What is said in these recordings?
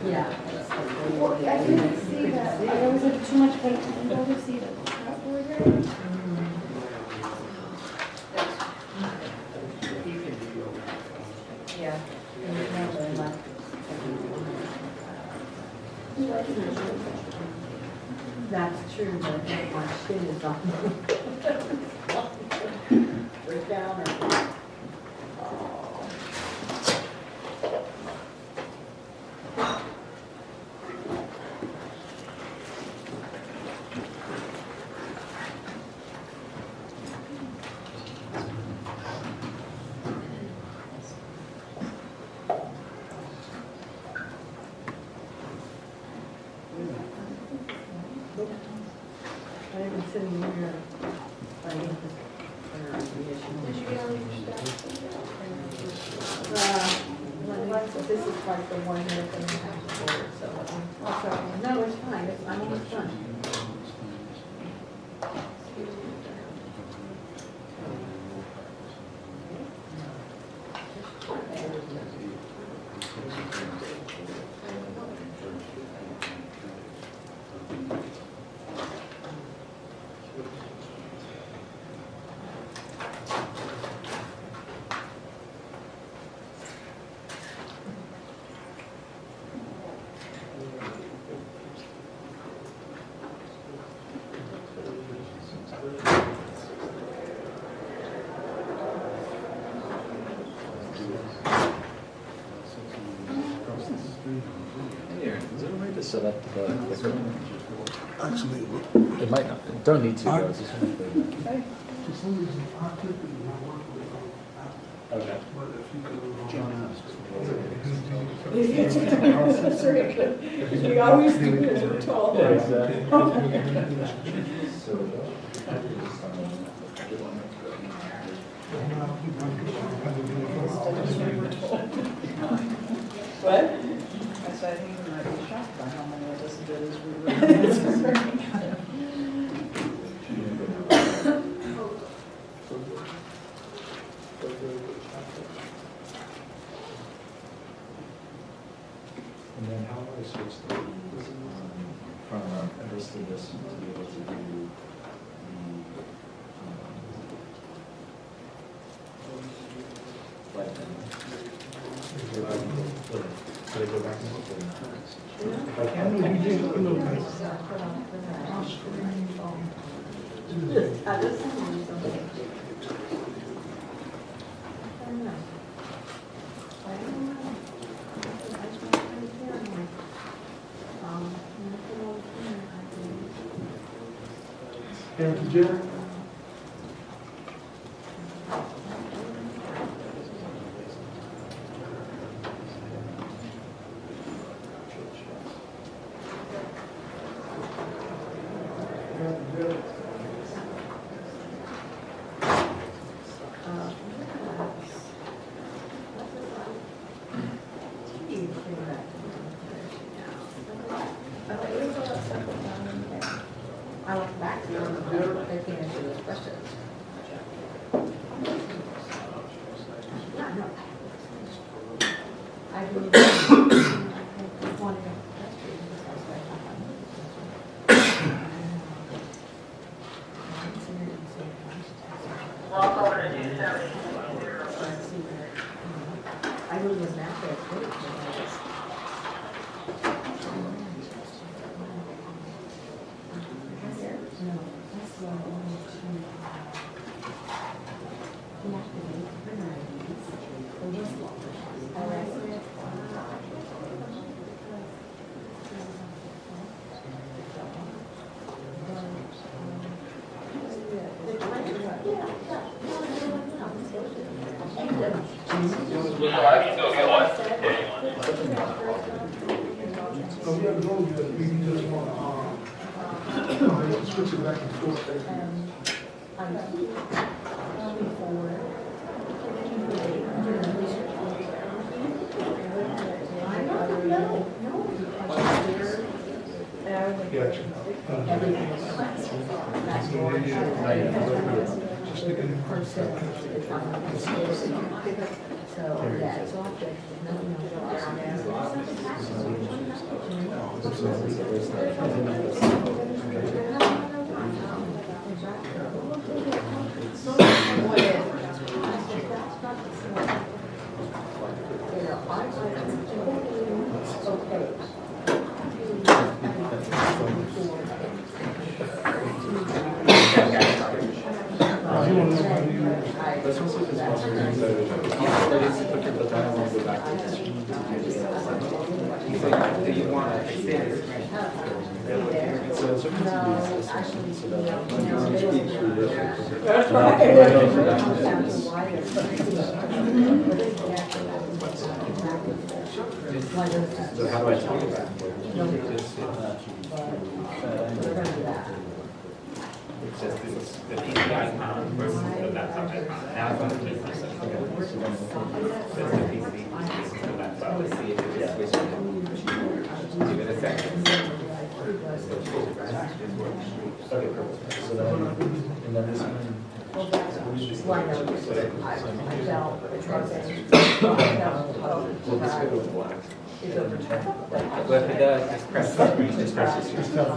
Yeah. Well, I didn't see that. There was like too much weight. I didn't go to see the order. Yeah. That's true, but I think my shin is on. We're down and. I've been sitting here fighting this. Did you get all your stuff? This is like the one minute and a half before, so. Also, no, it's fine, I'm almost done. Is it alright to set up the clicker? Actually, It might not, it don't need to, I- though. It's just one thing. for some reason, I clicked it and I worked with it. Okay. But if you could, John That's very good. We always do as we're told. Yeah, exactly. What? I said, he might be shocked by how many of us did as we were. And then how do I switch the, from this to this to be able to do the, like, could I go back and look at it? If I can. Aaron, Jill? I went back to them, they can't answer those questions. Yeah, no. I believe. One of them, that's true. I really was not there. So we have to go, we just want to, switch it back and forth. Gotcha. Just thinking. So, yeah, it's all good. No, That's also his muscle memory, so he took it, but then I want to go back to the screen. Do you want to extend the screen? So it's supposed to be this one, so that when you speak through this. That's So how do I tell you that? It's just this, the PC icon versus the laptop icon. Now it's on the PC. That's the PC, the laptop. Let's see if it just switches. Give it a second. Okay, perfect. So then, and then this one. We'll just go with black. Well, if it does, just press the screen. Just press the screen.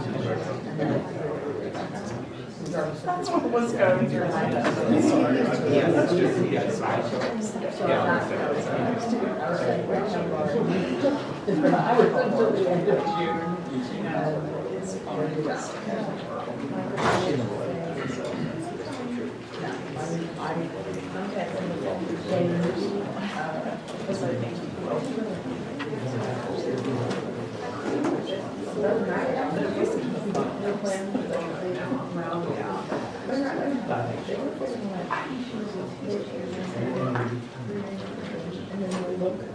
That's what was going through my head. Yeah, let's just see the slideshow. Yeah, I would completely agree with you. It's fun.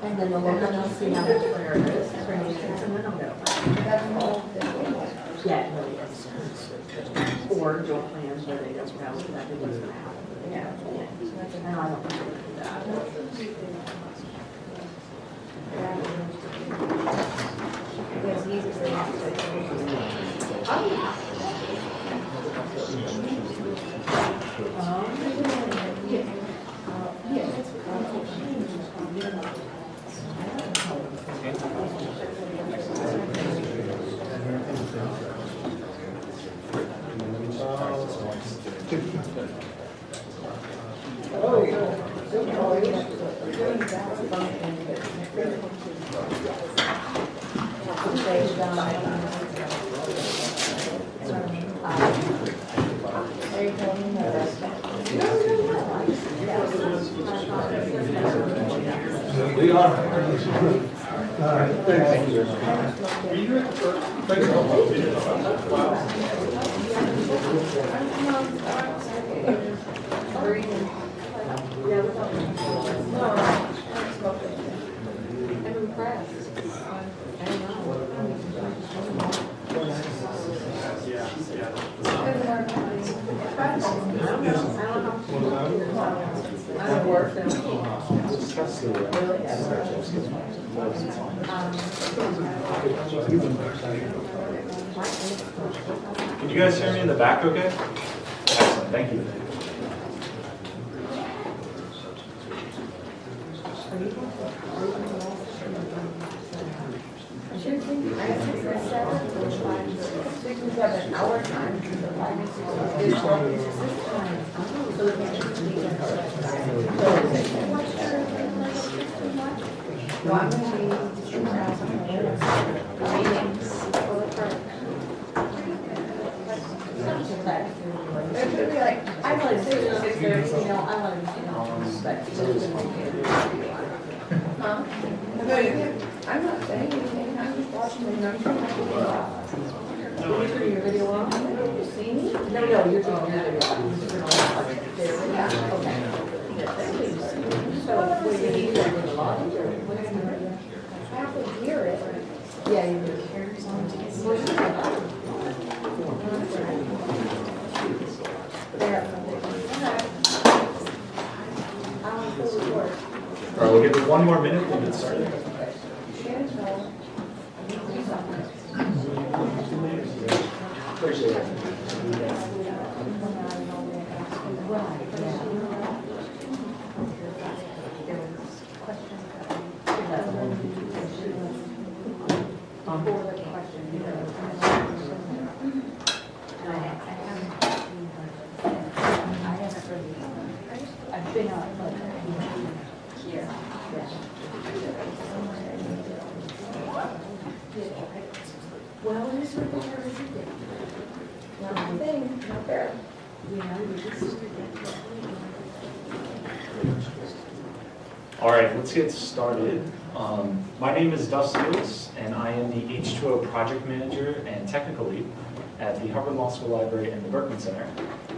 And then the look on the see how much clearer it is. Yeah, it really is. Or dual plans where they don't know exactly what's going to happen. Yeah. And I don't think they do that. We are. All right, thank you very much. I'm impressed. I don't work them. Discuss the. Can you guys hear me in the back okay? Excellent, thank you. I want to say this, if there's, you know, I want to, but. Huh? I'm not saying anything, I'm just watching the numbers. Are you turning your video on? You see me? No, you're turning your video on. Yeah, okay. So, what do you need, like, a lobby or what is it? I have to hear it. Yeah, you do. Where's the All right, we'll give it one more minute, we'll get started. Appreciate it. Not a thing, not there. All right, let's get started. My name is Duff Seals, and I am the H2O project manager and technical lead at the Harvard Law School Library and the Berkman Center.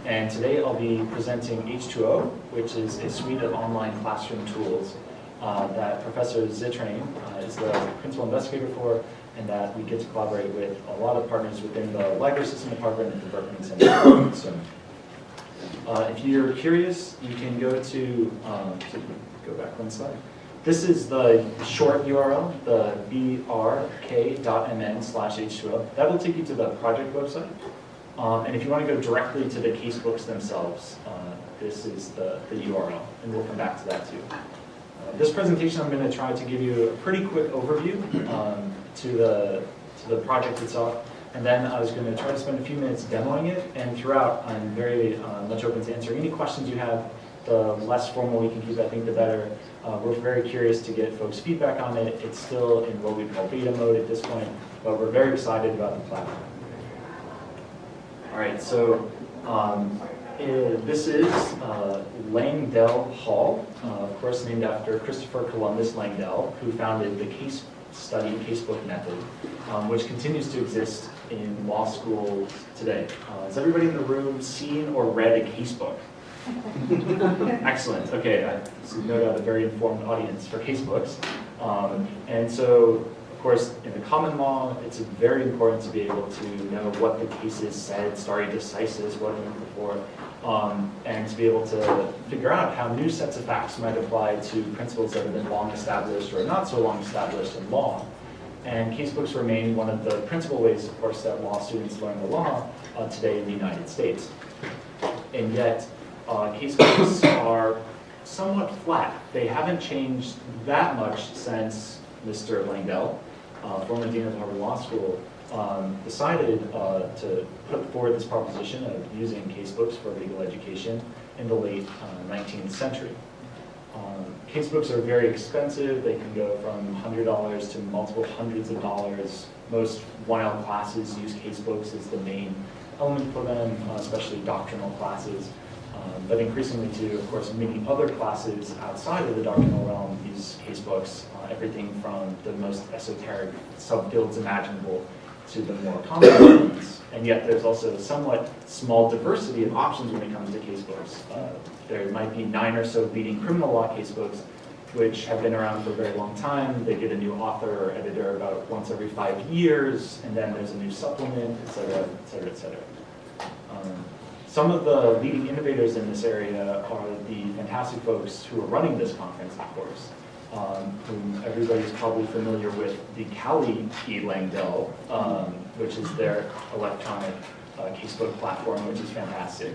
And today I'll be presenting H2O, which is a suite of online classroom tools that Professor Zitrain is the principal investigator for, and that we get to collaborate with a lot of partners within the library system department at the Berkman Center. So, if you're curious, you can go to go back one slide. This is the short URL, the brk.mn/H2O. That will take you to the project website. And if you want to go directly to the casebooks themselves, this is the URL, and we'll come back to that too. This presentation, I'm going to try to give you a pretty quick overview to the project itself, and then I was going to try to spend a few minutes demoing it, and throughout, I'm very much open to answering any questions you have. The less formal we can keep, I think, the better. We're very curious to get folks' feedback on it. It's still in what we call beta mode at this point, but we're very excited about the platform. All right, so this is Langdell Hall, of course named after Christopher Columbus Langdell, who founded the case study casebook method, which continues to exist in law schools today. Has everybody in the room seen or read a casebook? Excellent. Okay, I no doubt a very informed audience for casebooks. And so, of course, in the common law, it's very important to be able to know what the cases said, stare decisis, what went before, and to be able to figure out how new sets of facts might apply to principles that have been long established or not so long established in law. And casebooks remain one of the principal ways, of course, that law students learn the law today in the United States. And yet, casebooks are somewhat flat. They haven't changed that much since Mr. Langdell, former dean of Harvard Law School, decided to put forward this proposition of using casebooks for legal education in the late 19th century. Casebooks are very expensive. They can go from $100 to multiple hundreds of dollars. Most 1L classes use casebooks as the main element for them, especially doctrinal classes. But increasingly too, of course, many other classes outside of the doctrinal realm use casebooks, everything from the most esoteric subfields imaginable to the more common ones. And yet there's also a somewhat small diversity of options when it comes to casebooks. There might be 9 or so leading criminal law casebooks, which have been around for a very long time. They get a new author or editor about once every 5 years, and then there's a new supplement, et cetera, et cetera, et cetera. Some of the leading innovators in this area are the fantastic folks who are running this conference, of course, whom everybody's probably familiar with, the Cali E. Langdell, which is their electronic casebook platform, which is fantastic.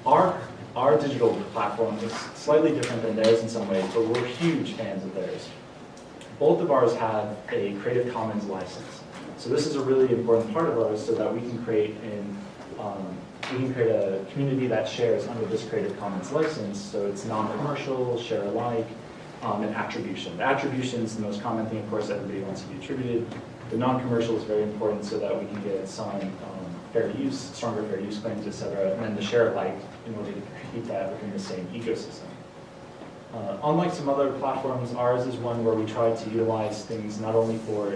Our digital platform is slightly different than theirs in some ways, but we're huge fans of theirs. Both of ours have a Creative Commons license. So this is a really important part of ours so that we can create a community that shares under this Creative Commons license, so it's non-commercial, share alike, and attribution. The attribution is the most common thing, of course, everybody wants to be attributed. The non-commercial is very important so that we can get some fair use, stronger fair use claims, et cetera, and then the share alike in order to keep that within the same ecosystem. Unlike some other platforms, ours is one where we try to utilize things not only for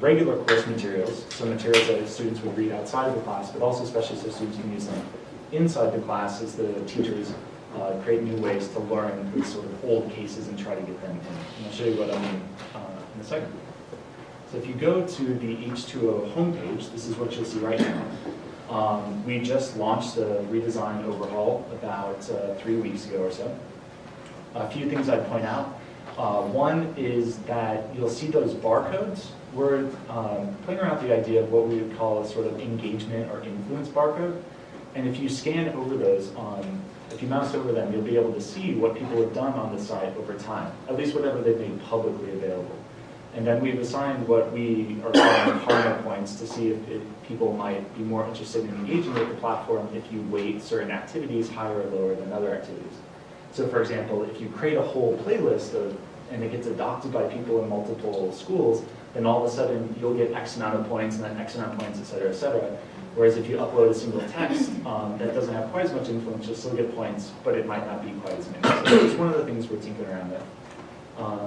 regular course materials, so materials that students would read outside of the class, but also especially so students can use them inside the class as the teachers create new ways to learn these sort of old cases and try to get them in. And I'll show you what I mean in a second. So if you go to the H2O homepage, this is what you'll see right now. We just launched a redesign overhaul about 3 weeks ago or so. A few things I'd point out. One is that you'll see those barcodes. We're playing around with the idea of what we would call a sort of engagement or influence barcode. And if you scan over those if you mouse over them, you'll be able to see what people have done on the site over time, at least whatever they've made publicly available. And then we've assigned what we are calling karma points to see if people might be more interested in engaging with the platform if you weight certain activities higher or lower than other activities. So for example, if you create a whole playlist and it gets adopted by people in multiple schools, then all of a sudden you'll get X amount of points and then X amount of points, et cetera, et cetera. Whereas if you upload a single text that doesn't have quite as much influence, you'll still get points, but it might not be quite as many. So it's one of the things we're tinkering around with.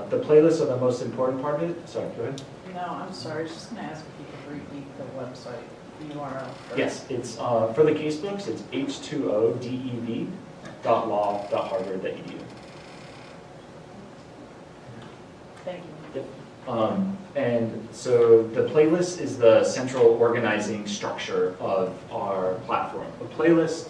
The playlists are the most important part of it. Sorry, go ahead. No, I'm sorry, I was just gonna ask if you could repeat the website URL. first. Yes, it's for the casebooks, it's h2odev.law.harvard.edu. Thank you. And so the playlist is the central organizing structure of our platform. A playlist,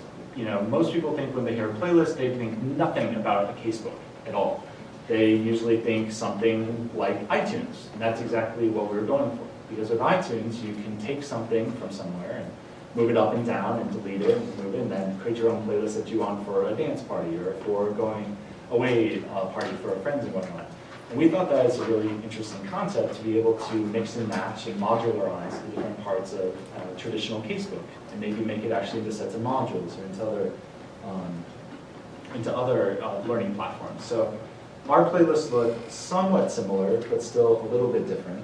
most people think when they hear a playlist, they think nothing about a casebook at all. They usually think something like iTunes, and that's exactly what we're going for. Because with iTunes, you can take something from somewhere and move it up and down and delete it and move it, and then create your own playlist that you want for a dance party or for going away party for friends and whatnot. And we thought that was a really interesting concept to be able to mix and match and modularize the different parts of a traditional casebook and maybe make it actually into sets of modules or into other learning platforms. So our playlists look somewhat similar, but still a little bit different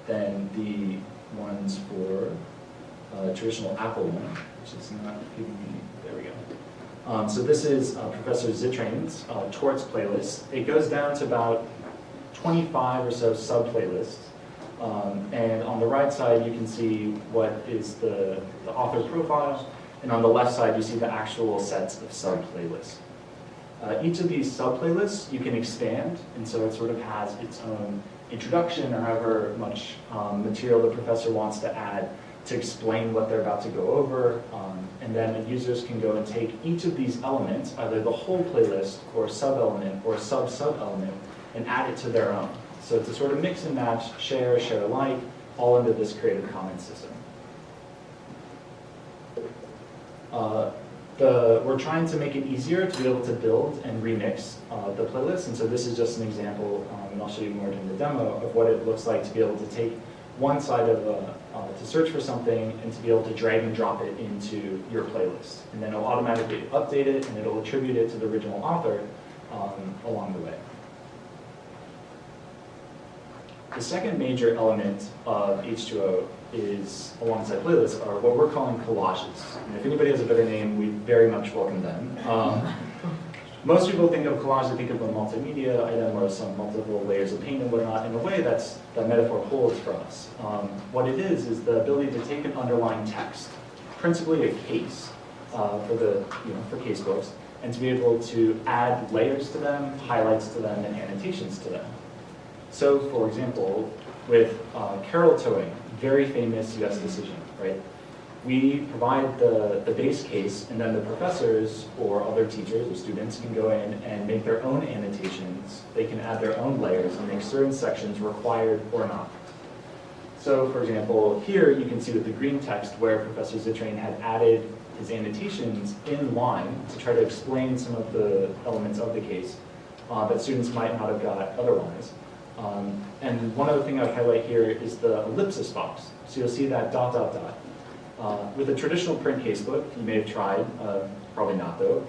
than the ones for traditional Apple one, which is not giving me, there we go. So this is Professor Zitrain's Torts playlist. It goes down to about 25 or so sub-playlists. And on the right side, you can see what is the author profile. And on the left side, you see the actual sets of sub-playlists. Each of these sub-playlists you can expand, and so it sort of has its own introduction or however much material the professor wants to add to explain what they're about to go over. And then the users can go and take each of these elements, either the whole playlist or a sub-element or a sub-sub-element, and add it to their own. So it's a sort of mix and match, share alike, all into this Creative Commons system. We're trying to make it easier to be able to build and remix the playlist, and so this is just an example, and I'll show you more during the demo, of what it looks like to be able to take one side of to search for something and to be able to drag and drop it into your playlist. And then it'll automatically update it and it'll attribute it to the original author along the way. The second major element of H2O is, alongside playlists, are what we're calling collages. And if anybody has a better name, we very much welcome them. Most people think of collage, they think of a multimedia item or some multiple layers of paint and whatnot. In a way, that metaphor holds for us. What it is the ability to take an underlying text, principally a case for casebooks, and to be able to add layers to them, highlights to them, and annotations to them. So, for example, with Carol towing, very famous US decision, right? We provide the base case, and then the professors or other teachers or students can go in and make their own annotations. They can add their own layers and make certain sections required or not. So, for example, here you can see with the green text where Professor Zitrain had added his annotations in line to try to explain some of the elements of the case that students might not have got otherwise. And one other thing I'd highlight here is the ellipsis box. So you'll see that ... With a traditional print casebook, you may have tried, probably not though,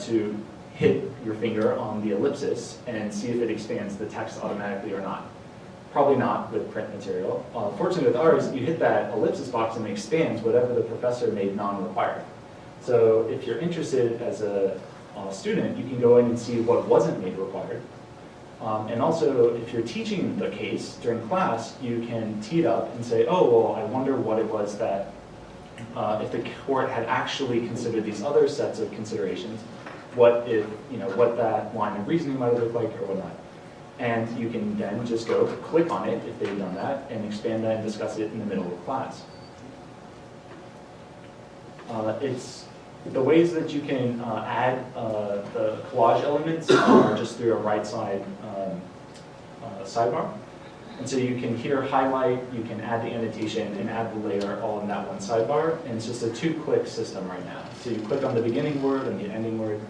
to hit your finger on the ellipsis and see if it expands the text automatically or not. Probably not with print material. Fortunately with ours, you hit that ellipsis box and it expands whatever the professor made non-required. So if you're interested as a student, you can go in and see what wasn't made required. And also, if you're teaching the case during class, you can tee it up and say, oh, well, I wonder what it was that, if the court had actually considered these other sets of considerations, what that line of reasoning might have looked like or whatnot. And you can then just go click on it if they've done that and expand that and discuss it in the middle of class. The ways that you can add the collage elements are just through a right side sidebar. And so you can here highlight, you can add the annotation and add the layer all in that one sidebar. And it's just a 2-click system right now. So you click on the beginning word and the ending word,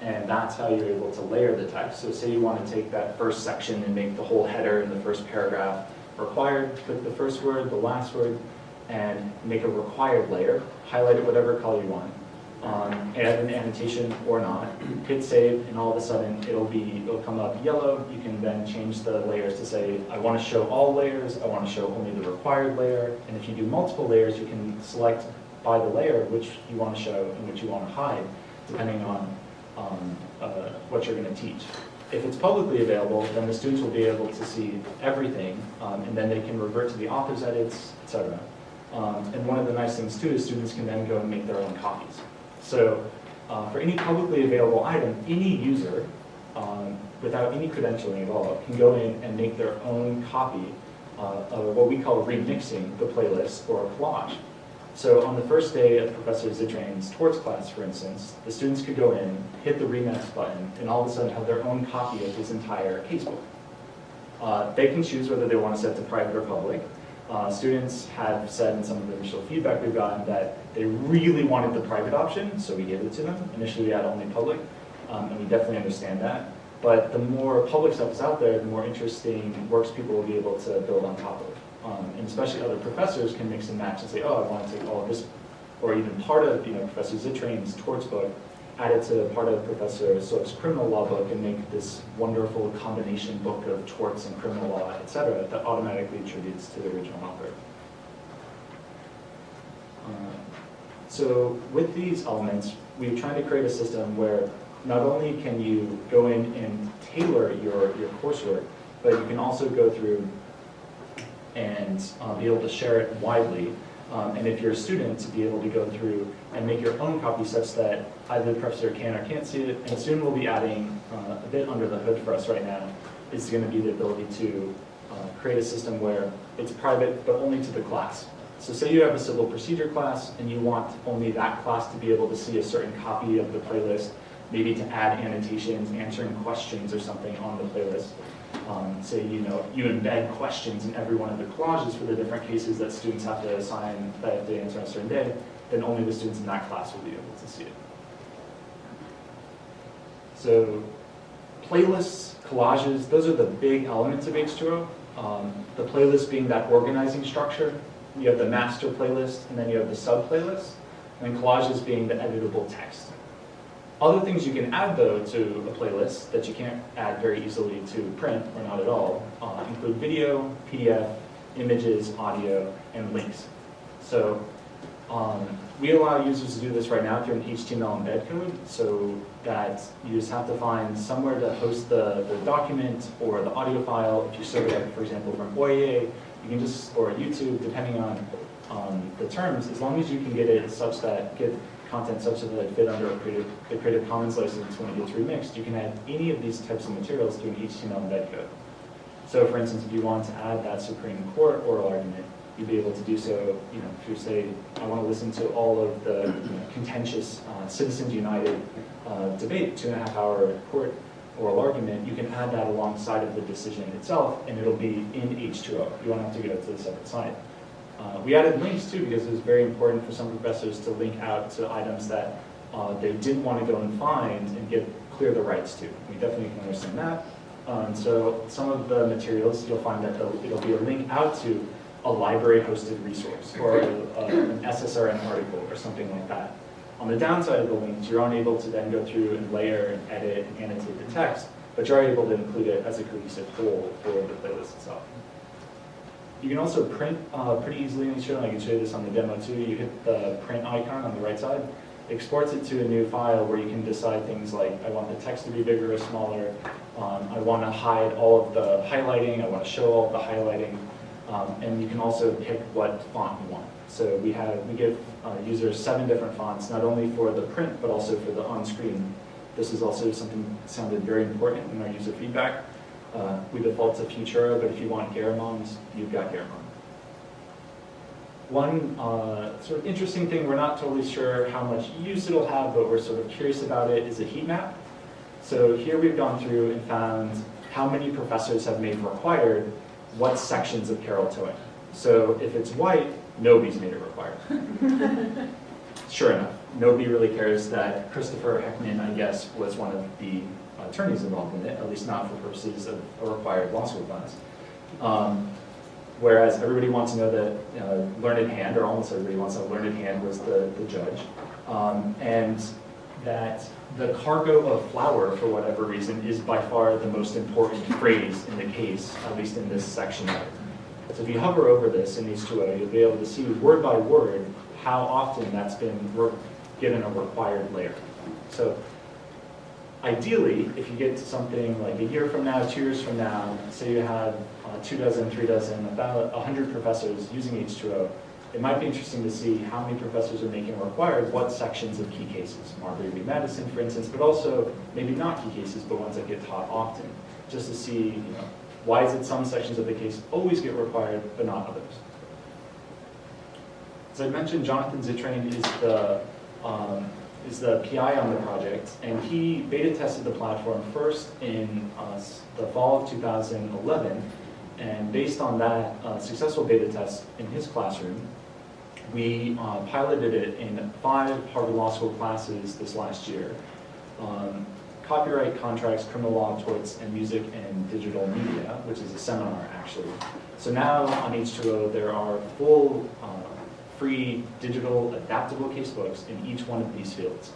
and that's how you're able to layer the text. So say you want to take that first section and make the whole header in the first paragraph required, click the first word, the last word, and make a required layer. Highlight it whatever color you want. add an annotation or not, hit save, and all of a sudden it'll come up yellow. You can then change the layers to say, I want to show all layers, I want to show only the required layer, and if you do multiple layers, you can select by the layer which you want to show and which you want to hide, depending on what you're going to teach. If it's publicly available, then the students will be able to see everything, and then they can revert to the author's edits, etc. And one of the nice things too is students can then go and make their own copies. So for any publicly available item, any user, without any credentialing at all, can go in and make their own copy of what we call remixing the playlist or a collage. So on the first day of Professor Zitrain's torts class, for instance, the students could go in, hit the remix button, and all of a sudden have their own copy of his entire casebook. They can choose whether they want to set to private or public. Students have said in some of the initial feedback we've gotten that they really wanted the private option, so we gave it to them. Initially we had only public, and we definitely understand that. But the more public stuff is out there, the more interesting works people will be able to build on top of. And especially other professors can mix and match and say, oh, I want to take all of this, or even part of Professor Zitrain's torts book, add it to part of Professor Sook's criminal law book and make this wonderful combination book of torts and criminal law, etc., that automatically attributes to the original author. So with these elements, we've tried to create a system where not only can you go in and tailor your coursework, but you can also go through and be able to share it widely. And if you're a student, to be able to go through and make your own copy such that either the professor can or can't see it. And soon we'll be adding a bit under the hood for us right now is going to be the ability to create a system where it's private but only to the class. So say you have a civil procedure class and you want only that class to be able to see a certain copy of the playlist, maybe to add annotations, answering questions or something on the playlist. Say you embed questions in every one of the collages for the different cases that students have to assign that they answer on a certain day, then only the students in that class will be able to see it. So playlists, collages, those are the big elements of H2O. The playlist being that organizing structure. You have the master playlist, and then you have the sub-playlist, and then collages being the editable text. Other things you can add, though, to a playlist that you can't add very easily to print, or not at all, include video, PDF, images, audio, and links. So we allow users to do this right now through an HTML embed code, so that you just have to find somewhere to host the document or the audio file. If you serve it, for example, from Oye, you can just, or YouTube, depending on the terms, as long as you can get it such that, get content such that it fit under the Creative Commons license when it gets remixed, you can add any of these types of materials to an HTML embed code. So for instance, if you want to add that Supreme Court oral argument, you'd be able to do so, if you say, I want to listen to all of the contentious Citizens United debate, 2.5-hour court oral argument, you can add that alongside of the decision itself, and it'll be in H2O. You won't have to go to the separate site. We added links too because it was very important for some professors to link out to items that they didn't want to go and find and clear the rights to. We definitely can understand that. So some of the materials, you'll find that it'll be a link out to a library-hosted resource or an SSRN article or something like that. On the downside of the links, you're unable to then go through and layer and edit and annotate the text, but you're able to include it as a cohesive whole for the playlist itself. You can also print pretty easily in H2O. I can show you this on the demo too. You hit the print icon on the right side, exports it to a new file where you can decide things like, I want the text to be bigger or smaller, I want to hide all of the highlighting, I want to show all of the highlighting, and you can also pick what font you want. So we give users 7 different fonts, not only for the print, but also for the on-screen. This is also something that sounded very important in our user feedback. We default to Futura, but if you want Garamond, you've got Garamond. One sort of interesting thing, we're not totally sure how much use it'll have, but we're sort of curious about it, is a heat map. So here we've gone through and found how many professors have made required what sections of Carol towing. So if it's white, nobody's made it required. Sure enough, nobody really cares that Christopher Heckman, I guess, was one of the attorneys involved in it, at least not for purposes of a required law school class. whereas everybody wants to know that learned hand, or almost everybody wants to know learned hand was the judge, and that the cargo of flour, for whatever reason, is by far the most important phrase in the case, at least in this section of it. So if you hover over this in H2O, you'll be able to see word by word how often that's been given a required layer. So ideally, if you get to something like a year from now, 2 years from now, say you have 2 dozen, 3 dozen, about 100 professors using H2O, it might be interesting to see how many professors are making required what sections of key cases. Marbury v. Madison, for instance, but also maybe not key cases, but ones that get taught often, just to see, why is it some sections of the case always get required, but not others? As I mentioned, Jonathan Zittrain is the PI on the project, and he beta tested the platform first in the fall of 2011, and based on that successful beta test in his classroom, we piloted it in 5 Harvard Law School classes this last year. Copyright, contracts, criminal law, torts, and music and digital media, which is a seminar actually. So now on H2O there are full free digital adaptable casebooks in each one of these fields.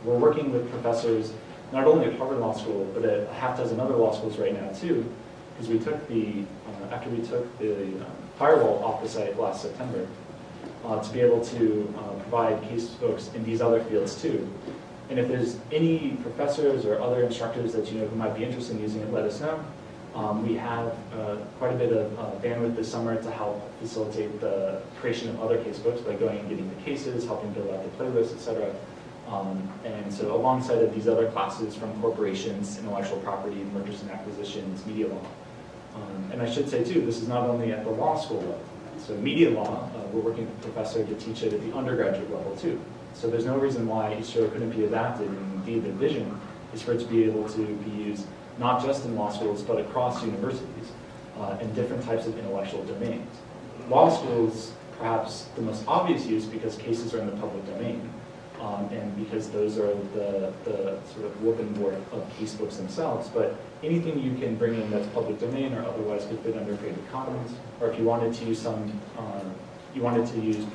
We're working with professors not only at Harvard Law School, but at a half dozen other law schools right now too, because we took after we took the firewall off the site last September, to be able to provide casebooks in these other fields too. And if there's any professors or other instructors that you know who might be interested in using it, let us know. We have quite a bit of bandwidth this summer to help facilitate the creation of other casebooks by going and getting the cases, helping build out the playlists, etc. And so alongside of these other classes from corporations, intellectual property, mergers and acquisitions, media law. And I should say too, this is not only at the law school level. So media law, we're working with a professor to teach it at the undergraduate level too. So there's no reason why H2O couldn't be adapted, and indeed the vision is for it to be able to be used not just in law schools, but across universities in different types of intellectual domains. Law schools, perhaps the most obvious use because cases are in the public domain, and because those are the sort of whooping board of casebooks themselves, but anything you can bring in that's public domain or otherwise could fit under Creative Commons, or if you wanted to use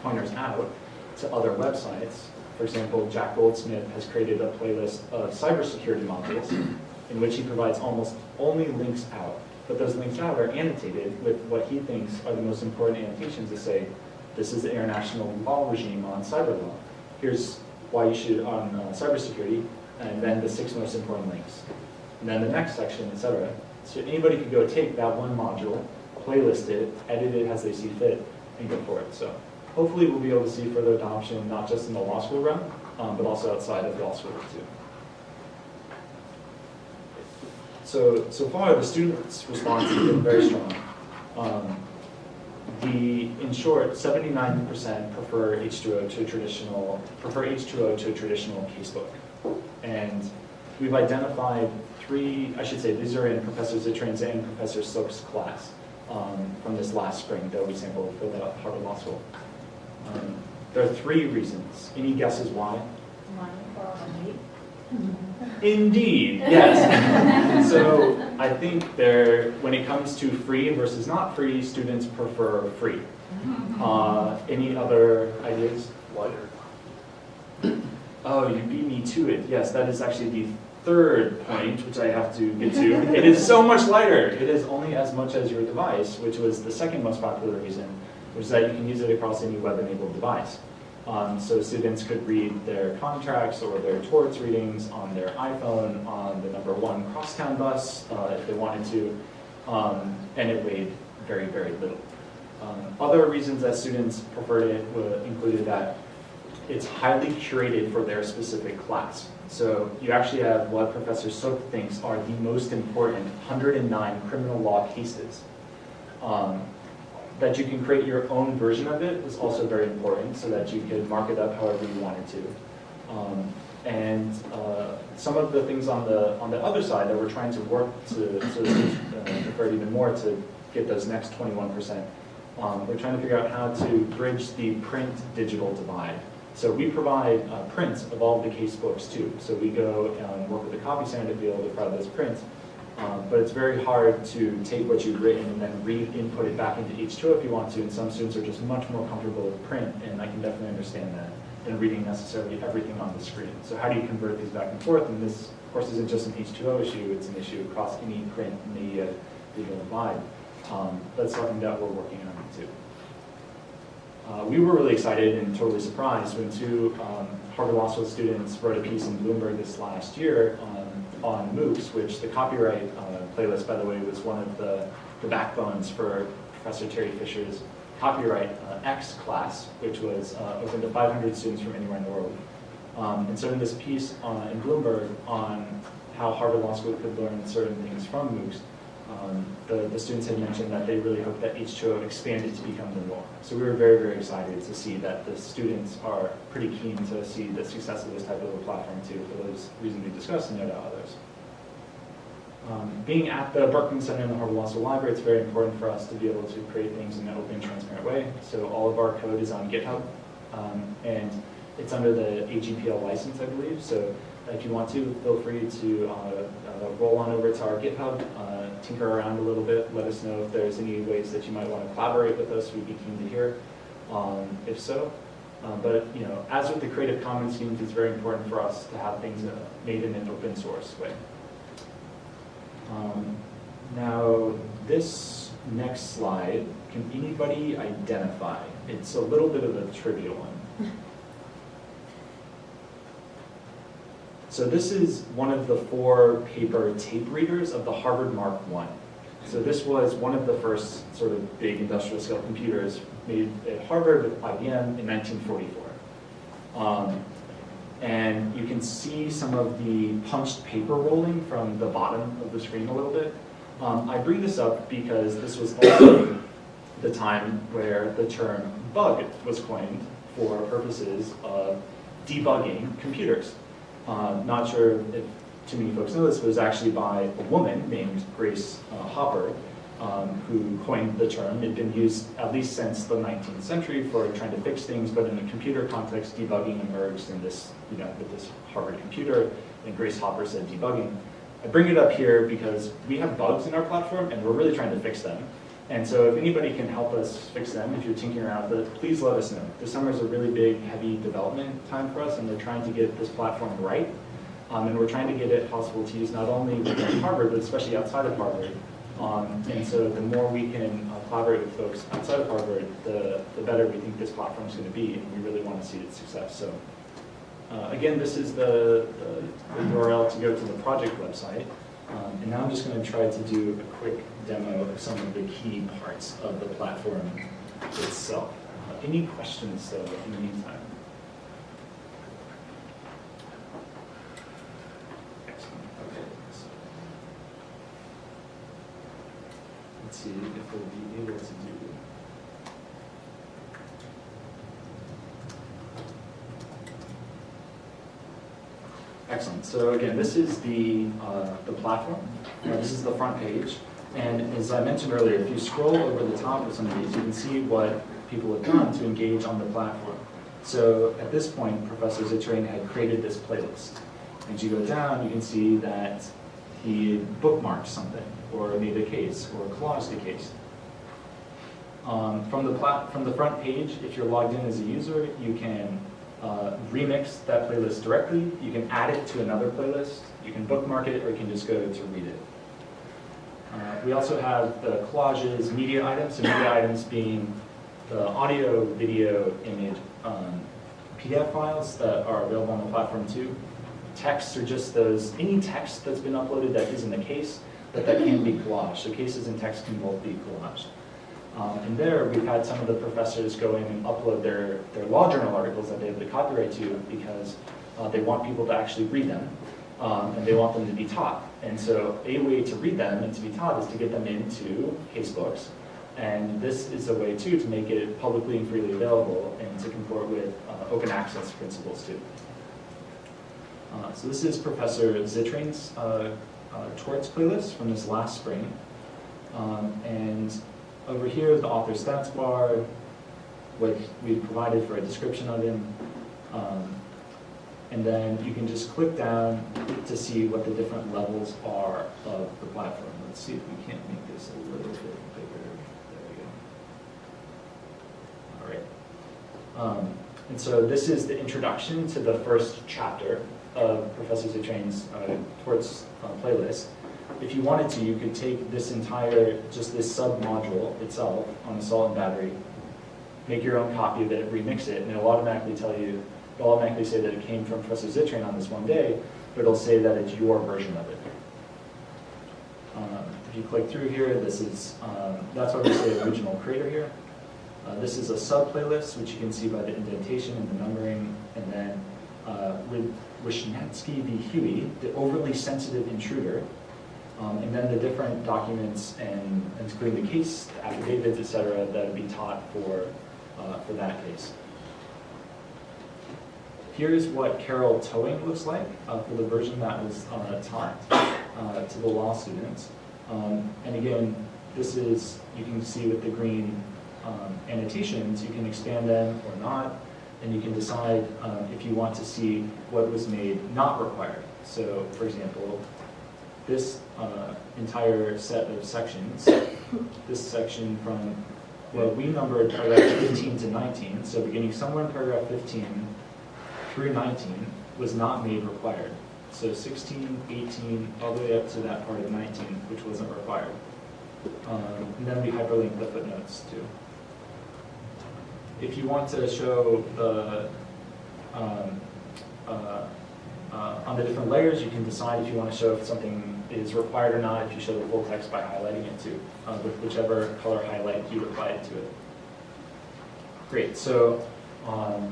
pointers out to other websites. For example, Jack Goldsmith has created a playlist of cybersecurity modules in which he provides almost only links out. But those links out are annotated with what he thinks are the most important annotations to say, this is the international law regime on cyber law. Here's why you should on cybersecurity, and then the 6 most important links. And then the next section, etc. So anybody could go take that one module, playlist it, edit it as they see fit, and go for it. So hopefully we'll be able to see further adoption, not just in the law school realm, but also outside of law school too. So far, the students' response has been very strong. In short, 79% prefer H2O to a traditional casebook. And we've identified 3, I should say, these are in Professor Zittrain's and Professor Sook's class from this last spring that we sampled for the Harvard Law School. There are 3 reasons. Any guesses why? Indeed, yes. So I think when it comes to free versus not free, students prefer free. Any other ideas? Lighter. Oh, you beat me to it. Yes, that is actually the 3rd point, which I have to get to. It is so much lighter. It is only as much as your device, which was the 2nd most popular reason, which is that you can use it across any web-enabled device. So students could read their contracts or their torts readings on their iPhone, on the number 1 crosstown bus, if they wanted to, and it weighed very, very little. Other reasons that students preferred it included that it's highly curated for their specific class. So you actually have what Professor Sook thinks are the most important 109 criminal law cases. That you can create your own version of it is also very important, so that you could mark it up however you wanted to. And some of the things on the other side that we're trying to work to prefer it even more to get those next 21%. We're trying to figure out how to bridge the print-digital divide. So we provide prints of all of the case books too. So we go and work with the copy center to be able to provide those prints. But it's very hard to take what you've written and then re-input it back into H2O if you want to, and some students are just much more comfortable with print, and I can definitely understand that, than reading necessarily everything on the screen. So how do you convert these back and forth? And this, of course, isn't just an H2O issue, it's an issue across any print, media, digital divide. That's something that we're working on too. We were really excited and totally surprised when two Harvard Law School students wrote a piece in Bloomberg this last year on MOOCs, which the copyright playlist, by the way, was one of the backbones for Professor Terry Fisher's Copyright X class, which was open to 500 students from anywhere in the world. And so in this piece in Bloomberg on how Harvard Law School could learn certain things from MOOCs, the students had mentioned that they really hope that H2O expanded to become the norm. So we were very, very excited to see that the students are pretty keen to see the success of this type of a platform too, for those reasons we discussed and no doubt others. Being at the Berkman Center in the Harvard Law School Library, it's very important for us to be able to create things in an open, transparent way. So all of our code is on GitHub, and it's under the AGPL license, I believe. So if you want to, feel free to roll on over to our GitHub, tinker around a little bit, let us know if there's any ways that you might want to collaborate with us. We'd be keen to hear, if so. But you know, as with the Creative Commons schemes, it's very important for us to have things made in an open source way. Now, this next slide, can anybody identify? It's a little bit of a trivial one. So this is one of the 4 paper tape readers of the Harvard Mark I. So this was one of the first sort of big industrial scale computers made at Harvard with IBM in 1944. And you can see some of the punched paper rolling from the bottom of the screen a little bit. I bring this up because this was also the time where the term bug was coined for purposes of debugging computers. Not sure if too many folks know this, but it was actually by a woman named Grace Hopper who coined the term. It had been used at least since the 19th century for trying to fix things, but in a computer context, debugging emerged in this, with this Harvard computer, and Grace Hopper said debugging. I bring it up here because we have bugs in our platform, and we're really trying to fix them. And so if anybody can help us fix them, if you're tinkering around with it, please let us know. This summer is a really big, heavy development time for us, and we're trying to get this platform right. And we're trying to get it possible to use not only within Harvard, but especially outside of Harvard. And so the more we can collaborate with folks outside of Harvard, the better we think this platform is going to be, and we really want to see its success. So again, this is the URL to go to the project website. And now I'm just going to try to do a quick demo of some of the key parts of the platform itself. Any questions, though, in the meantime? Excellent. Okay. So let's see if we'll be able to do. Excellent. So again, this is the platform. This is the front page. And as I mentioned earlier, if you scroll over the top of some of these, you can see what people have done to engage on the platform. So at this point, Professor Zittrain had created this playlist. And as you go down, you can see that he bookmarked something, or made a case, or collaged a case. From the front page, if you're logged in as a user, you can remix that playlist directly. You can add it to another playlist. You can bookmark it, or you can just go to read it. We also have the collages, media items, so media items being the audio, video, image, PDF files that are available on the platform too. Texts are just those, any text that's been uploaded that isn't a case, that can be collaged. So cases and text can both be collaged. And there, we've had some of the professors go in and upload their law journal articles that they have the copyright to because they want people to actually read them, and they want them to be taught. And so a way to read them and to be taught is to get them into Casebooks. And this is a way, too, to make it publicly and freely available and to comport with open access principles, too. So this is Professor Zittrain's torts playlist from this last spring. And over here, the author stats bar, what we provided for a description of him. And then you can just click down to see what the different levels are of the platform. Let's see if we can't make this a little bit bigger. There we go. All right. And so this is the introduction to the first chapter of Professor Zitrain's Torts playlist. If you wanted to, you could take this entire, just this sub-module itself on the salt and battery, make your own copy of it, remix it, and it'll automatically tell you, it'll automatically say that it came from Professor Zitrain on this one day, but it'll say that it's your version of it. If you click through here, this is, that's why we say original creator here. This is a sub-playlist, which you can see by the indentation and the numbering, and then with Wishnetsky v. Huey, the overly sensitive intruder, and then the different documents, and including the case, the affidavits, etc., that would be taught for that case. Here's what Carol towing looks like for the version that was taught to the law students. And again, this is, you can see with the green annotations, you can expand them or not, and you can decide if you want to see what was made not required. So, for example, this entire set of sections, this section from, well, we numbered paragraph 15 to 19, so beginning somewhere in paragraph 15 through 19 was not made required. So 16, 18, all the way up to that part of 19, which wasn't required. And then we hyperlink the footnotes too. If you want to show the on the different layers, you can decide if you want to show if something is required or not, if you show the full text by highlighting it too, with whichever color highlight you apply to it. Great, so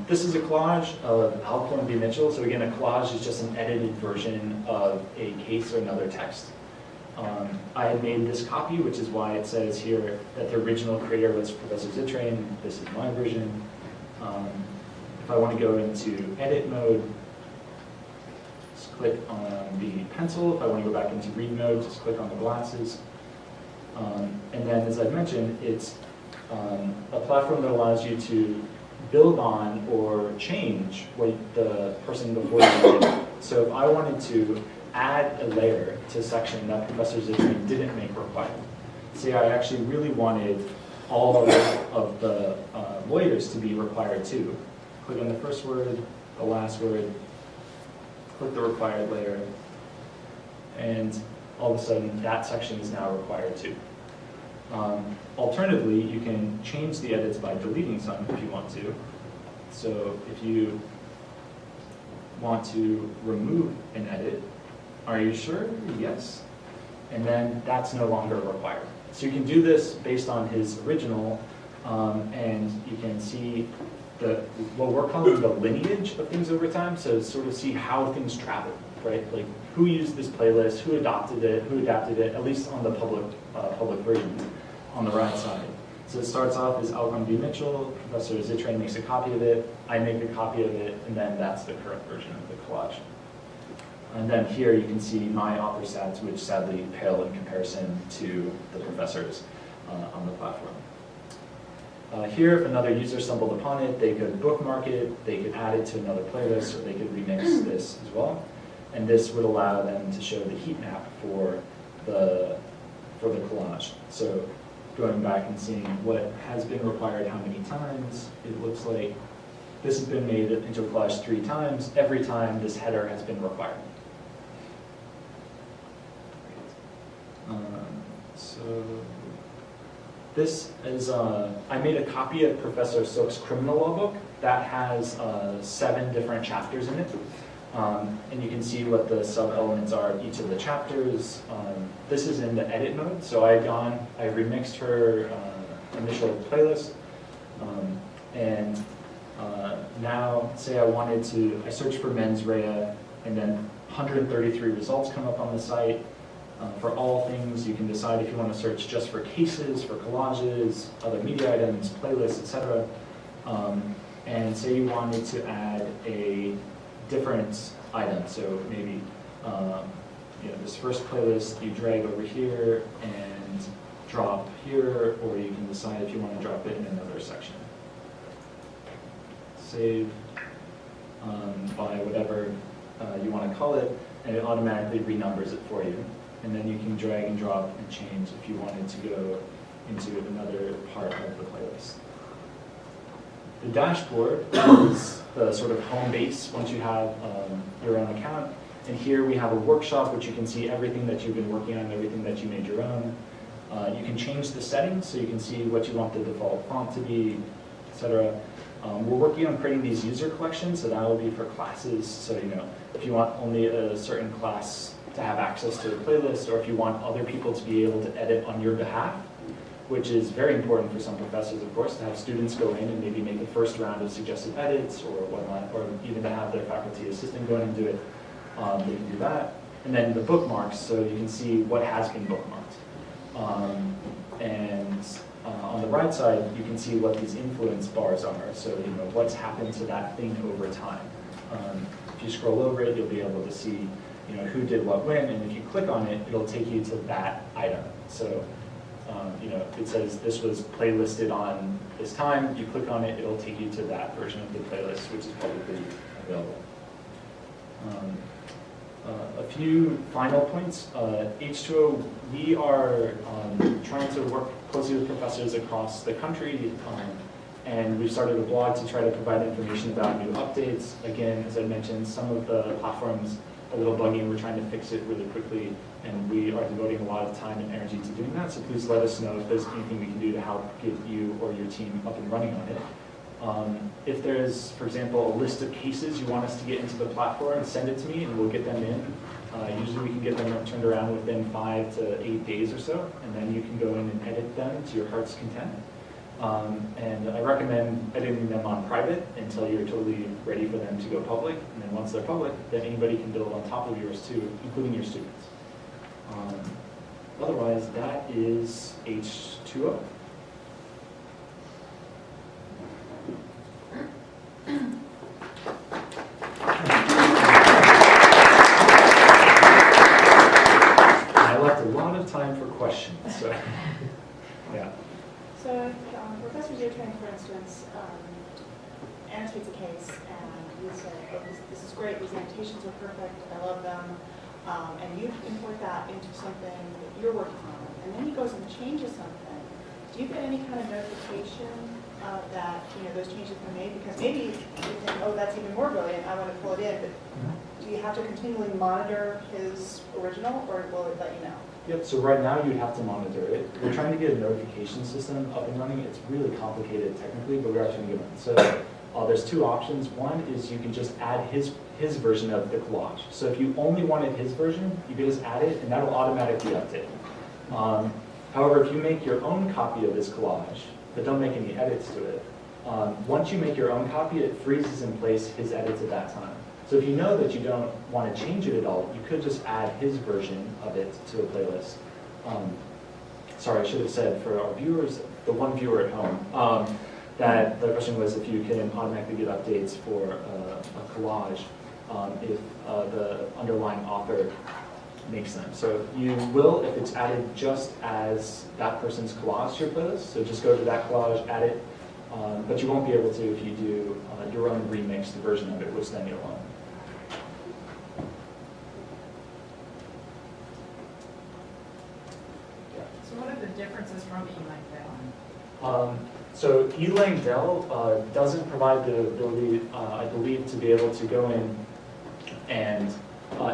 this is a collage of Alcorn v. Mitchell. So again, a collage is just an edited version of a case or another text. I had made this copy, which is why it says here that the original creator was Professor Zitrain. This is my version. If I want to go into edit mode, just click on the pencil. If I want to go back into read mode, just click on the glasses. And then, as I mentioned, it's a platform that allows you to build on or change what the person before you did. So if I wanted to add a layer to a section that Professor Zitrain didn't make required, say I actually really wanted all of the lawyers to be required too. Click on the first word, the last word, click the required layer, and all of a sudden that section is now required too. Alternatively, you can change the edits by deleting some if you want to. So if you want to remove an edit, are you sure? Yes. And then that's no longer required. So you can do this based on his original, and you can see what we're calling the lineage of things over time. So sort of see how things travel, right? Like who used this playlist, who adopted it, who adapted it, at least on the public version on the right side. So it starts off as Alcorn v. Mitchell, Professor Zitrain makes a copy of it, I make a copy of it, and then that's the current version of the collage. And then here you can see my author stats, which sadly pale in comparison to the professors on the platform. Here, if another user stumbled upon it, they could bookmark it, they could add it to another playlist, or they could remix this as well. And this would allow them to show the heat map for the collage. So going back and seeing what has been required how many times, it looks like this has been made into a collage 3 times. Every time this header has been required. So this is, I made a copy of Professor Sook's criminal law book that has 7 different chapters in it. And you can see what the sub-elements are of each of the chapters. This is in the edit mode, so I remixed her initial playlist. And now, say I searched for mens rea, and then 133 results come up on the site. For all things, you can decide if you want to search just for cases, for collages, other media items, playlists, etc. And say you wanted to add a different item, so maybe this first playlist you drag over here and drop here, or you can decide if you want to drop it in another section. Save. by whatever you want to call it, and it automatically renumbers it for you. And then you can drag and drop and change if you wanted to go into another part of the playlist. The dashboard is the sort of home base once you have your own account. And here we have a workshop, which you can see everything that you've been working on, everything that you made your own. You can change the settings, so you can see what you want the default font to be, etc. We're working on creating these user collections, so that will be for classes. So if you want only a certain class to have access to the playlist, or if you want other people to be able to edit on your behalf, which is very important for some professors, of course, to have students go in and maybe make a first round of suggested edits or whatnot, or even to have their faculty assistant go in and do it. They can do that. And then the bookmarks, so you can see what has been bookmarked. On the right side, you can see what these influence bars are. So what's happened to that thing over time. If you scroll over it, you'll be able to see who did what when, and if you click on it, it'll take you to that item. So it says this was playlisted on this time. You click on it, it'll take you to that version of the playlist, which is publicly available. A few final points. H2O, we are trying to work closely with professors across the country, and we've started a blog to try to provide information about new updates. Again, as I mentioned, some of the platforms are a little buggy, and we're trying to fix it really quickly, and we are devoting a lot of time and energy to doing that, so please let us know if there's anything we can do to help get you or your team up and running on it. If there's, for example, a list of cases you want us to get into the platform, send it to me and we'll get them in. Usually we can get them turned around within 5 to 8 days or so, and then you can go in and edit them to your heart's content. And I recommend editing them on private until you're totally ready for them to go public. And then once they're public, then anybody can build on top of yours too, including your students. Otherwise, that is H2O. I left a lot of time for questions, so yeah. So if Professor Ziertrain, for instance, annotates a case and you say, oh, this is great, these annotations are perfect, I love them, and you import that into something that you're working on, and then he goes and changes something, do you get any kind of notification that those changes have been made? Because maybe you think, oh, that's even more brilliant, I want to pull it in, but do you have to continually monitor his original, or will it let you know? Yep, so right now you'd have to monitor it. We're trying to get a notification system up and running. It's really complicated technically, but we are trying to get one. So there's two options. One is you can just add his version of the collage. So if you only wanted his version, you can just add it and that'll automatically update. However, if you make your own copy of this collage, but don't make any edits to it, once you make your own copy, it freezes in place his edits at that time. So if you know that you don't want to change it at all, you could just add his version of it to a playlist. Sorry, I should have said for our viewers, the one viewer at home, that the question was if you can automatically get updates for a collage if the underlying author makes them. So you will if it's added just as that person's collage to your playlist. So just go to that collage, add it, but you won't be able to if you do your own remixed version of it, which then you'll own. So what are the differences from E-Lang? So E-Lang doesn't provide the ability, I believe, to be able to go in and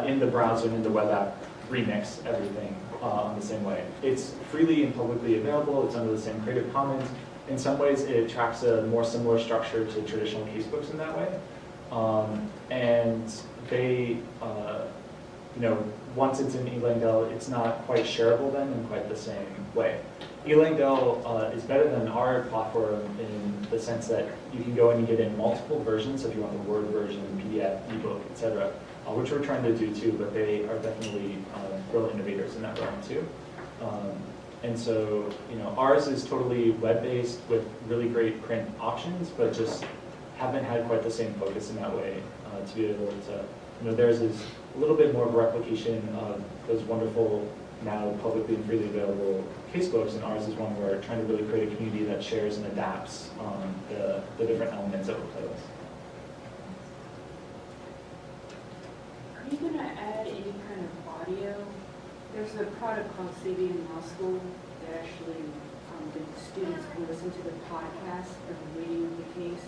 in the browser and in the web app remix everything the same way. It's freely and publicly available. It's under the same Creative Commons. In some ways, it tracks a more similar structure to traditional casebooks in that way. And they, once it's in E-Lang, it's not quite shareable then in quite the same way. E-Lang is better than our platform in the sense that you can go in and get in multiple versions if you want the Word version, PDF, ebook, etc., which we're trying to do too, but they are definitely real innovators in that realm too. And so, ours is totally web-based with really great print options, but just haven't had quite the same focus in that way to be able to, theirs is a little bit more of a replication of those wonderful, now publicly and freely available casebooks, and ours is one where we're trying to really create a community that shares and adapts the different elements of a playlist. Are you gonna add any kind of audio? There's a product called CD in Law School that actually, the students can listen to the podcast of the reading of the case.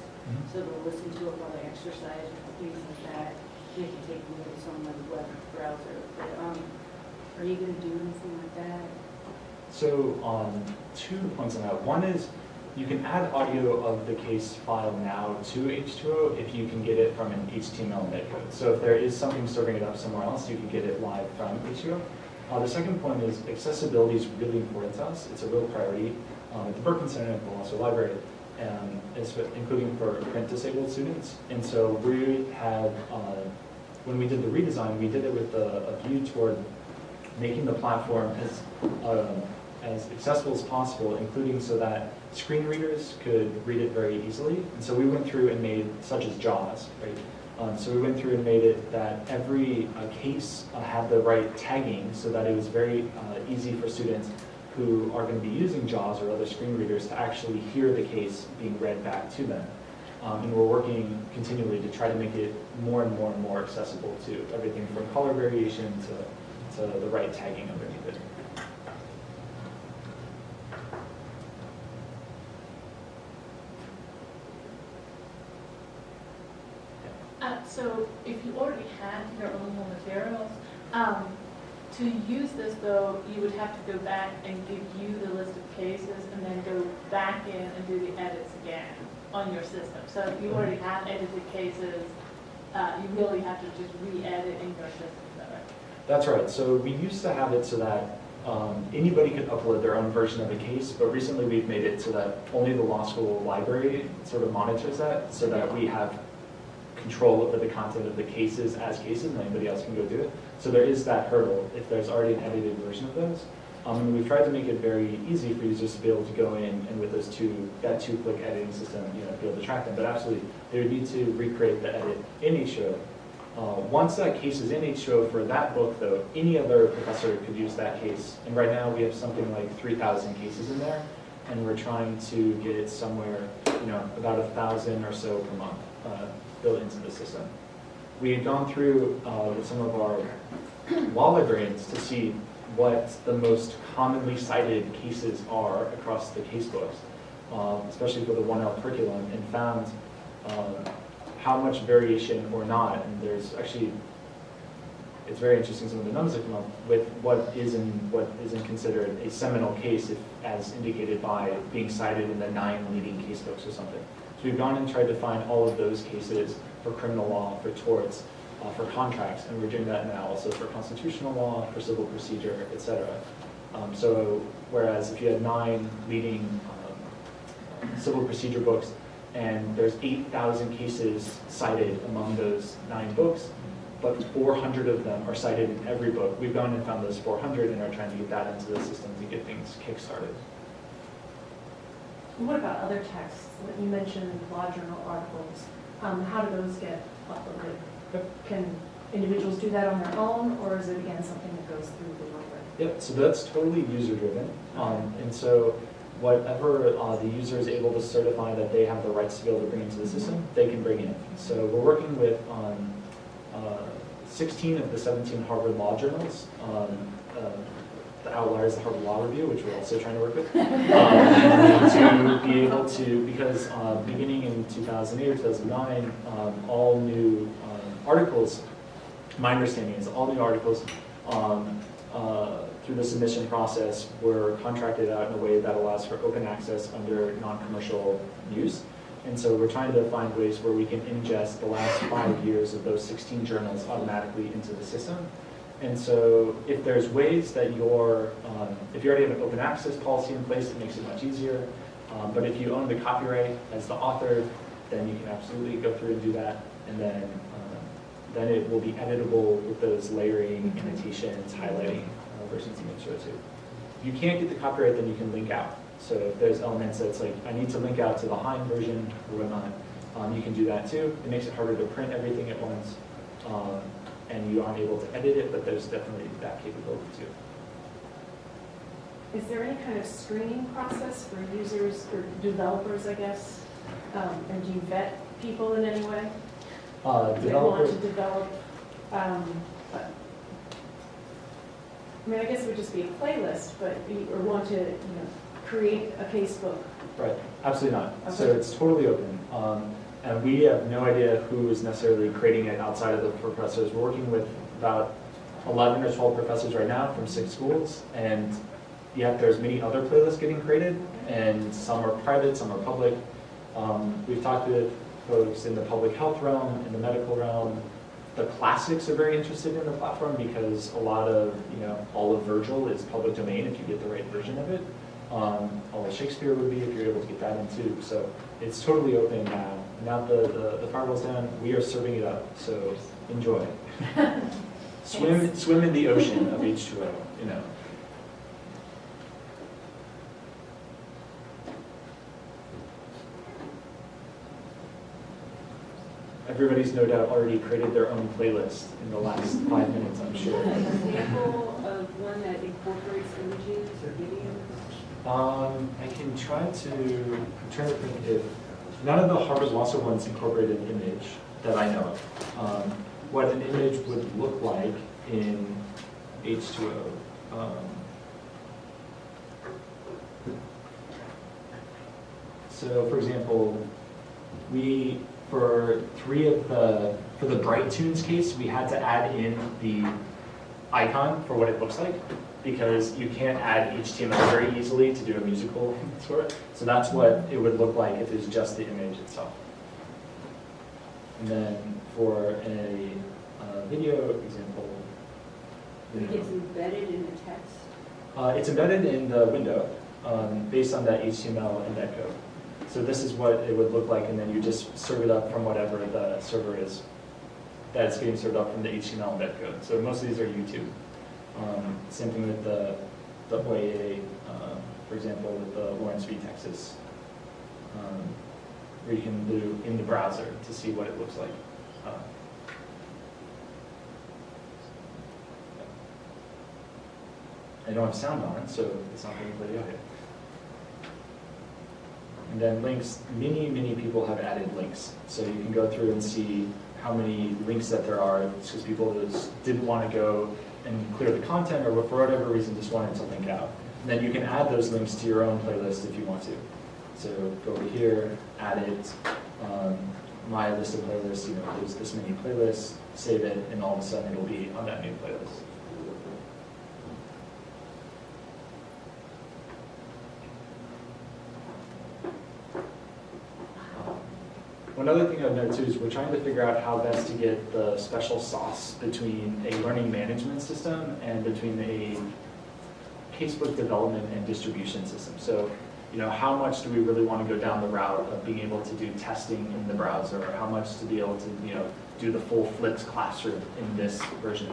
So they'll listen to it while they exercise or things like that. They can take notes on the web browser. But, are you gonna do anything like that? So 2 points on that. One is you can add audio of the case file now to H2O if you can get it from an HTML netcode. So if there is something serving it up somewhere else, you can get it live from H2O. The second point is accessibility is really important to us. It's a real priority at the Berkman Center and the Law School Library, including for print-disabled students. And so we had, when we did the redesign, we did it with a view toward making the platform as accessible as possible, including so that screen readers could read it very easily. And so we went through and made, such as JAWS, right? So we went through and made it that every case had the right tagging so that it was very easy for students who are going to be using JAWS or other screen readers to actually hear the case being read back to them. And we're working continually to try to make it more and more and more accessible to everything from color variation to the right tagging underneath it. So if you already have your own materials, to use this though, you would have to go back and give you the list of cases and then go back in and do the edits again on your system. So if you already have edited cases, you really have to just re-edit in your system, is that right? That's right. So we used to have it so that anybody could upload their own version of the case, but recently we've made it so that only the law school library sort of monitors that, so that we have control over the content of the cases as cases, and anybody else can go do it. So there is that hurdle if there's already an edited version of those. And we've tried to make it very easy for users to be able to go in and with that two-click editing system, be able to track them. But absolutely, they would need to recreate the edit in H2O. Once that case is in H2O for that book, though, any other professor could use that case. And right now we have something like 3,000 cases in there, and we're trying to get it somewhere, about 1,000 or so per month built into the system. We had gone through with some of our law librarians to see what the most commonly cited cases are across the casebooks, especially for the 1L curriculum, and found how much variation or not. And there's actually, it's very interesting some of the numbers that come up with what isn't considered a seminal case, as indicated by being cited in the 9 leading casebooks or something. So we've gone and tried to find all of those cases for criminal law, for torts, for contracts, and we're doing that now also for constitutional law, for civil procedure, etc. So whereas if you had 9 leading civil procedure books, and there's 8,000 cases cited among those 9 books, but 400 of them are cited in every book, we've gone and found those 400 and are trying to get that into the system to get things kick-started. What about other texts? You mentioned law journal articles. How do those get uploaded? Can individuals do that on their own, or is it again something that goes through the library? Yep, so that's totally user-driven. And so whatever the user is able to certify that they have the rights to be able to bring into the system, they can bring in. So we're working with 16 of the 17 Harvard Law Journals. The outlier is the Harvard Law Review, which we're also trying to work with, to be able to, because beginning in 2008 or 2009, all new articles, my understanding is all new articles through the submission process were contracted out in a way that allows for open access under non-commercial use. And so we're trying to find ways where we can ingest the last 5 years of those 16 journals automatically into the system. And so if there's ways that if you already have an open access policy in place, it makes it much easier. But if you own the copyright as the author, then you can absolutely go through and do that. And then it will be editable with those layering, annotations, highlighting versions of Intro too. If you can't get the copyright, then you can link out. So if there's elements that's like, I need to link out to the Hein version or whatnot, you can do that too. It makes it harder to print everything at once. And you aren't able to edit it, but there's definitely that capability too. Is there any kind of screening process for users or developers, I guess? And do you vet people in any way that want to develop I mean, I guess it would just be a playlist, but or want to, create a casebook. Right, absolutely not. So Okay. it's totally open. And we have no idea who is necessarily creating it outside of the professors. We're working with about 11 or 12 professors right now from 6 schools. And yet there's many other playlists getting created, and some are private, some are public. We've talked with folks in the public health realm, in the medical realm. The classics are very interested in the platform because a lot of, all of Virgil is public domain if you get the right version of it. All of Shakespeare would be if you're able to get that in too. So it's totally open now. Now the firewall's down, we are serving it up. So enjoy. Swim in the ocean of H2O, Everybody's no doubt already created their own playlist in the last 5 minutes, I'm sure. An example of one that incorporates images or videos? I can try to, I'm trying to think if, none of the Harvard Law School ones incorporate an image that I know of. What an image would look like in H2O. So for example, for the Bright Tunes case, we had to add in the icon for what it looks like, because you can't add HTML very easily to do a musical score. So that's what it would look like if it's just the image itself. And then for a video example, It's embedded in the text. it's embedded in the window based on that HTML embed code. So this is what it would look like, and then you just serve it up from whatever the server is that's getting served up from the HTML embed code. So most of these are YouTube. Same thing with the OAA, for example, with the Lawrence v. Texas, where you can do in the browser to see what it looks like. I don't have sound on it, so it's not going to play the audio. And then links, many people have added links. So you can go through and see how many links that there are. It's because people just didn't want to go and clear the content, or for whatever reason just wanted to link out. And then you can add those links to your own playlist if you want to. So go over here, add it, my list of playlists, there's this many playlists, save it, and all of a sudden it'll be on that new playlist. One other thing I've noted too is we're trying to figure out how best to get the special sauce between a learning management system and between a casebook development and distribution system. So, how much do we really want to go down the route of being able to do testing in the browser, or how much to be able to, do the full flipped classroom in this version?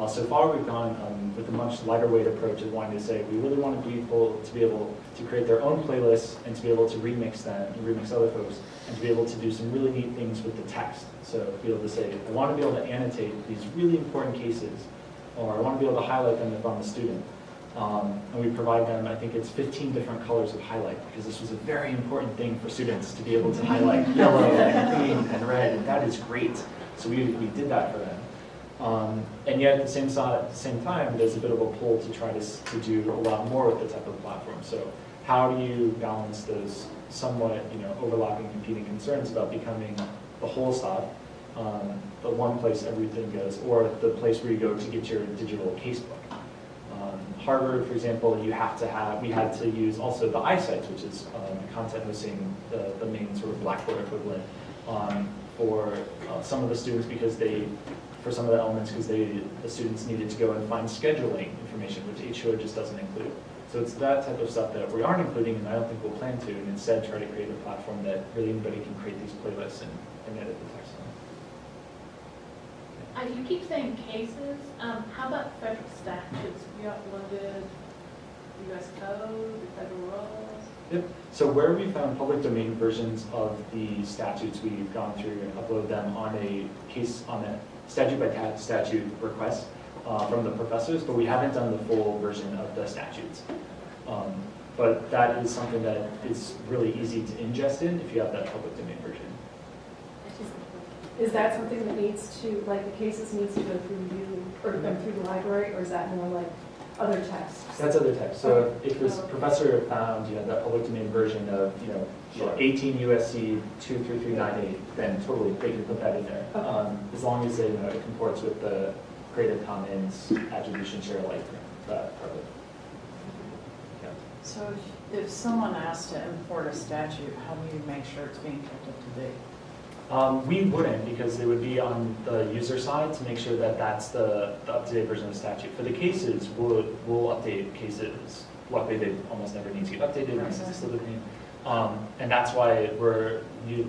So far we've gone with a much lighter weight approach of wanting to say we really want people to be able to create their own playlists and to be able to remix them and remix other folks, and to be able to do some really neat things with the text. So be able to say, I want to be able to annotate these really important cases, or I want to be able to highlight them if I'm a student. And we provide them, I think it's 15 different colors of highlight, because this was a very important thing for students to be able to highlight yellow and green and red, and that is great. So we did that for them. And yet at the same time, there's a bit of a pull to try to do a lot more with the type of platform. So how do you balance those somewhat overlapping competing concerns about becoming the whole stop, the one place everything goes, or the place where you go to get your digital casebook? Harvard, for example, we had to use also the iSites, which is content hosting, the main sort of Blackboard equivalent for some of the students, for some of the elements, because the students needed to go and find scheduling information, which H2O just doesn't include. So it's that type of stuff that we aren't including, and I don't think we'll plan to, and instead try to create a platform that really anybody can create these playlists and edit the text on. You keep saying cases. How about federal statutes? We uploaded U.S. code, federal laws. Yep. So where we found public domain versions of the statutes, we've gone through and uploaded them on a statute by statute request from the professors, but we haven't done the full version of the statutes. But that is something that is really easy to ingest in if you have that public domain version. Is that something that needs to, like the cases needs to go through you or go through the library, or is that more like other texts? That's other text. So if this professor found, that public domain version of, 18 USC 23398, then totally they can put that in there. Okay. As long as it comports with the Creative Commons attribution share alike part of it. So if someone asks to import a statute, how do you make sure it's being kept up to date? We wouldn't, because it would be on the user side to make sure that that's the up-to-date version of the statute. For the cases, we'll update cases. Luckily, they almost never need to get updated. This is still the thing. And that's why we're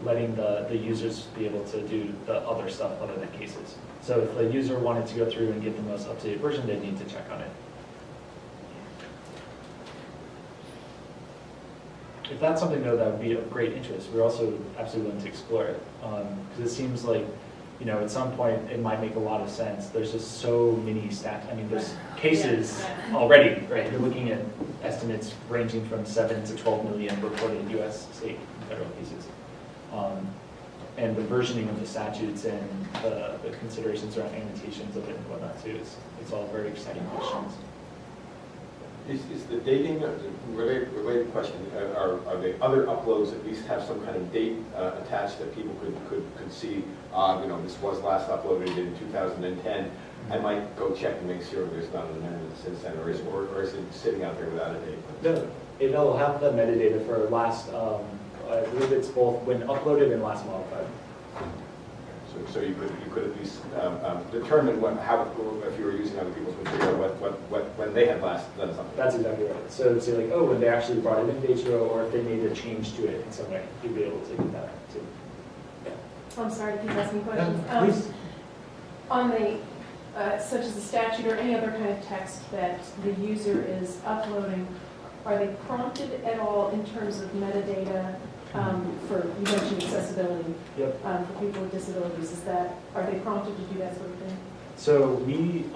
letting the users be able to do the other stuff other than cases. So if the user wanted to go through and get the most up-to-date version, they need to check on it. If that's something, though, that would be of great interest, we're also absolutely willing to explore it. Because it seems like, at some point, it might make a lot of sense. There's just so many stats. I mean, there's cases already, right? You're looking at estimates ranging from 7 to 12 million reported U.S. state and federal cases. And the versioning of the statutes and the considerations around annotations of it and whatnot, too, it's all very exciting questions. Is the dating, related question, are the other uploads at least have some kind of date attached that people could see, this was last uploaded in 2010, I might go check and make sure there's not an amendment since then, or is it sitting out there without a date? No, it'll have the metadata for last, I believe it's both when uploaded and last modified. So you could at least determine if you were using other people's material, when they had last done something. That's exactly right. So say like, when they actually brought it into H2O, or if they made a change to it in some way, you'd be able to get that too. Yeah. I'm sorry to keep asking questions. Please. On the, such as the statute or any other kind of text that the user is uploading, are they prompted at all in terms of metadata for, you mentioned accessibility, Yep. For people with disabilities? Are they prompted to do that sort of thing? So we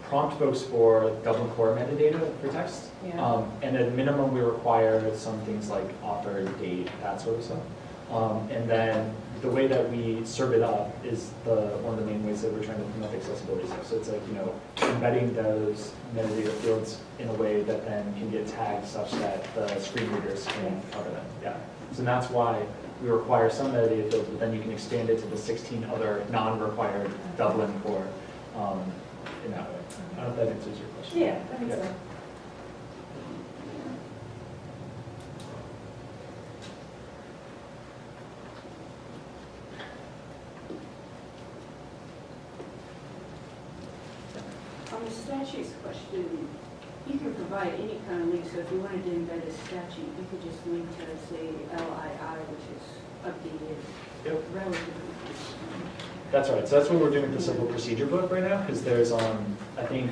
prompt folks for Dublin Core metadata for text. Yeah. And at minimum, we require some things like author, date, that sort of stuff. And then the way that we serve it up is one of the main ways that we're trying to promote accessibility stuff. So it's like, embedding those metadata fields in a way that then can get tagged such that the screen readers can cover them. Yeah. So that's why we require some metadata fields, but then you can expand it to the 16 other non-required Dublin Core in that way. I don't know if that answers your question. Yeah, I think so. On the statutes question, you can provide any kind of link, so if you wanted to embed a statute, you could just link to, say, LII, which is updated relatively. That's right. So that's what we're doing with the Civil Procedure Book right now, because there's, I think,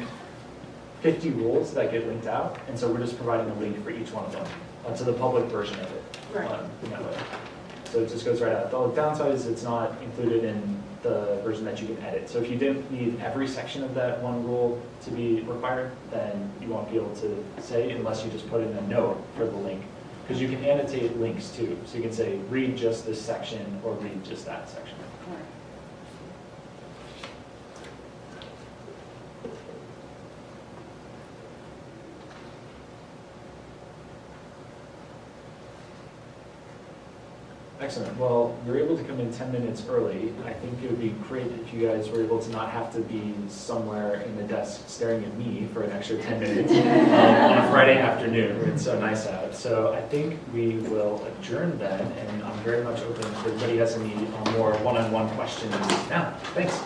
50 rules that get linked out, and so we're just providing a link for each one of them to the public version of it. Right. In that way. So it just goes right out. The downside is it's not included in the version that you can edit. So if you didn't need every section of that one rule to be required, then you won't be able to say unless you just put in a note for the link. Because you can annotate links too. So you can say, read just this section or read just that section. Excellent. Well, you're able to come in 10 minutes early. I think it would be great if you guys were able to not have to be somewhere in the desk staring at me for an extra 10 minutes on a Friday afternoon when it's so nice out. So I think we will adjourn then, and I'm very much open if anybody has any more one-on-one questions now. Thanks.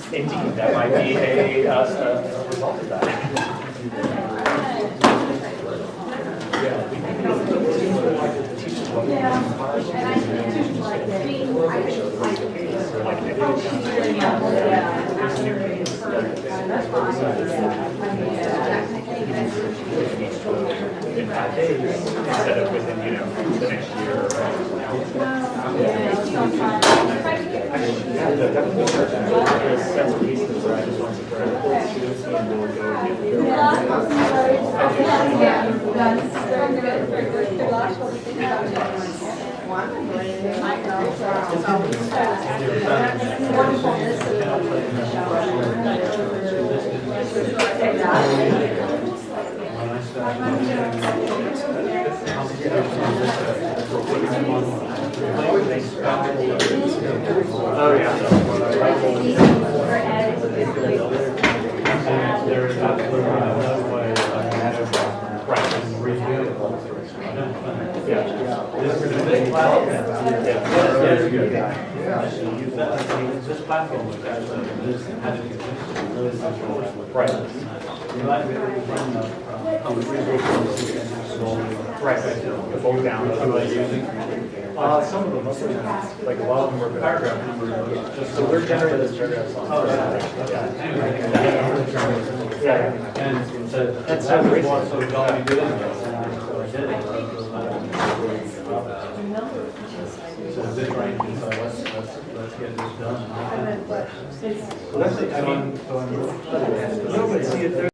Indeed, that might be a result of that. Yeah, we can teach what And I think like that. That's fine. instead of within, you know, the next year or yeah, no, definitely. There's several cases where I just want to correct students and we'll go and get oh, yeah. There is absolutely no way Right. Yeah. This platform was actually, this had to be really centralized. Right. You like to bring the public resources and Right. The bulk down. Some of them, most of them, like a lot of them were paragraph numbers. So we're generating this paragraph song. Oh, Yeah. and so that's what we want, so we don't be doing this. So I did it. So this right, so let's get this done. And then, but it's. So that's it. I mean, so I'm. No, but see if there's